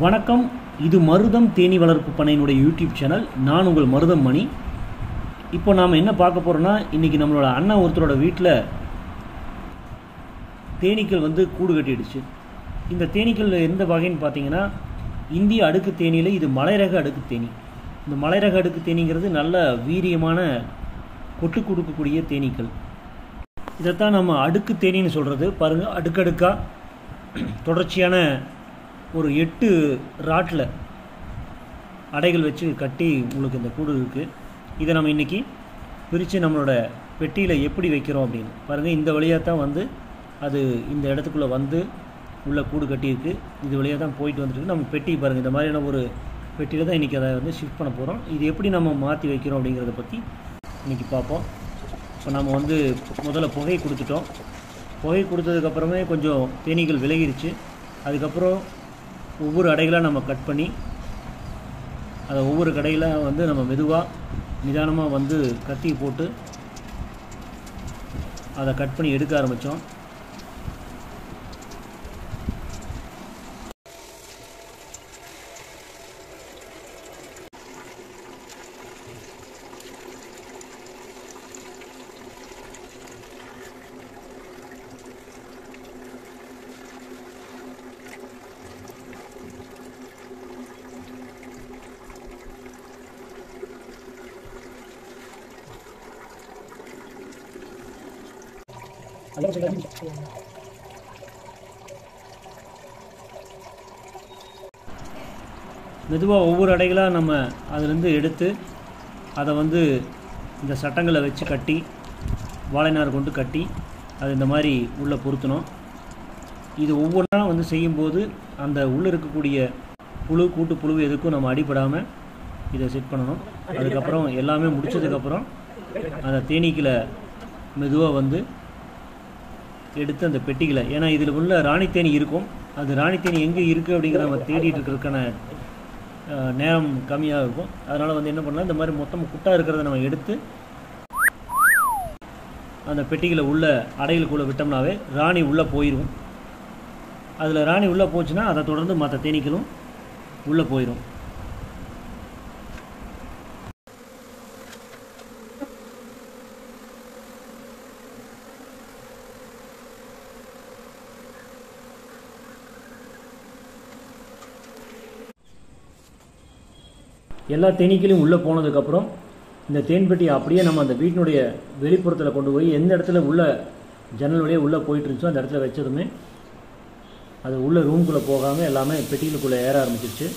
வணக்கம். இது மருதம் தேனீ வளர்ப்பு பண்ணையினுடைய யூடியூப் சேனல். நான் உங்கள் மருதம் மணி. இப்போ நாம் என்ன பார்க்க போகிறோன்னா, இன்றைக்கி நம்மளோட அண்ணன் ஒருத்தரோட வீட்டில் தேனீக்கள் கூடு கட்டிடுச்சு. இந்த தேனீக்கள் எந்த வகைன்னு பார்த்தீங்கன்னா, இந்திய அடுக்கு தேனியில் இது மலைரக அடுக்கு தேனி. இந்த மலைரக அடுக்கு தேனிங்கிறது நல்ல வீரியமான கொட்டு கொடுக்கக்கூடிய தேனீக்கள். இதைத்தான் நம்ம அடுக்கு தேனின்னு சொல்கிறது. பாருங்கள், அடுக்கடுக்காக தொடர்ச்சியான ஒரு 8 ராட்டில் அடைகள் வச்சு கட்டி உங்களுக்கு இந்த கூடு இருக்குது. இதை நம்ம இன்றைக்கி பிரித்து நம்மளோட பெட்டியில் எப்படி வைக்கிறோம் அப்படின்னு பாருங்கள். இந்த வழியாக தான் அது இந்த இடத்துக்குள்ளே உள்ள கூடு கட்டியிருக்கு. இது வழியாக தான் போயிட்டு வந்துருக்கு. நம்ம பெட்டி பாருங்கள், இந்த மாதிரியான ஒரு பெட்டியில் தான் இன்றைக்கி அதை ஷிஃப்ட் பண்ண போகிறோம். இது எப்படி நம்ம மாற்றி வைக்கிறோம் அப்படிங்கிறத பற்றி இன்றைக்கி பார்ப்போம். இப்போ நம்ம முதல்ல புகை கொடுத்துட்டோம். புகை கொடுத்ததுக்கப்புறமே கொஞ்சம் தேனீகள் விலகிருச்சு. அதுக்கப்புறம் ஒவ்வொரு அடைகளாக நம்ம கட் பண்ணி அதை ஒவ்வொரு கடையில் நம்ம மெதுவாக நிதானமாக கத்தி போட்டு அதை கட் பண்ணி எடுக்க ஆரம்பித்தோம். மெதுவாக ஒவ்வொரு அடைகளாக நம்ம அதிலேருந்து எடுத்து அதை இந்த சட்டங்களை வச்சு கட்டி வாழைநார் கொண்டு கட்டி அது இந்த மாதிரி உள்ளே பொருத்தணும். இது ஒவ்வொன்றா செய்யும்போது அந்த உள்ளே இருக்கக்கூடிய கூட்டு புழு எதுக்கும் நம்ம அடிபடாமல் இதை செட் பண்ணணும். அதுக்கப்புறம் எல்லாமே முடித்ததுக்கப்புறம் அந்த தேனீக்களை மெதுவாக எடுத்து அந்த பெட்டிகளை, ஏன்னா இதில் உள்ள ராணி தேனி இருக்கும், அது ராணி தேனி எங்கே இருக்குது அப்படிங்கிற நம்ம தேடிட்டு இருக்கிறதுக்கான நேரம் கம்மியாக இருக்கும். அதனால் என்ன பண்ணலாம், இந்த மாதிரி மொத்தம் குட்டாக இருக்கிறத நம்ம எடுத்து அந்த பெட்டிகளை உள்ள அடைகளுக்குள்ளே விட்டோம்னாவே ராணி உள்ளே போயிடும். அதில் ராணி உள்ளே போச்சுன்னா அதை தொடர்ந்து மற்ற தேனீக்களும் உள்ளே போயிடும். எல்லா தேனீக்களையும் உள்ளே போனதுக்கப்புறம் இந்த தேன்பெட்டியை அப்படியே நம்ம அந்த வீட்டினுடைய வெளிப்புறத்தில் கொண்டு போய் எந்த இடத்துல உள்ள ஜன்னல் வழியாக உள்ளே போயிட்டு இருந்துச்சோ அந்த இடத்துல வச்சதுமே அது உள்ள ரூம்குள்ளே போகாமல் எல்லாமே பெட்டிகளுக்குள்ளே ஏற ஆரம்பிச்சிருச்சு.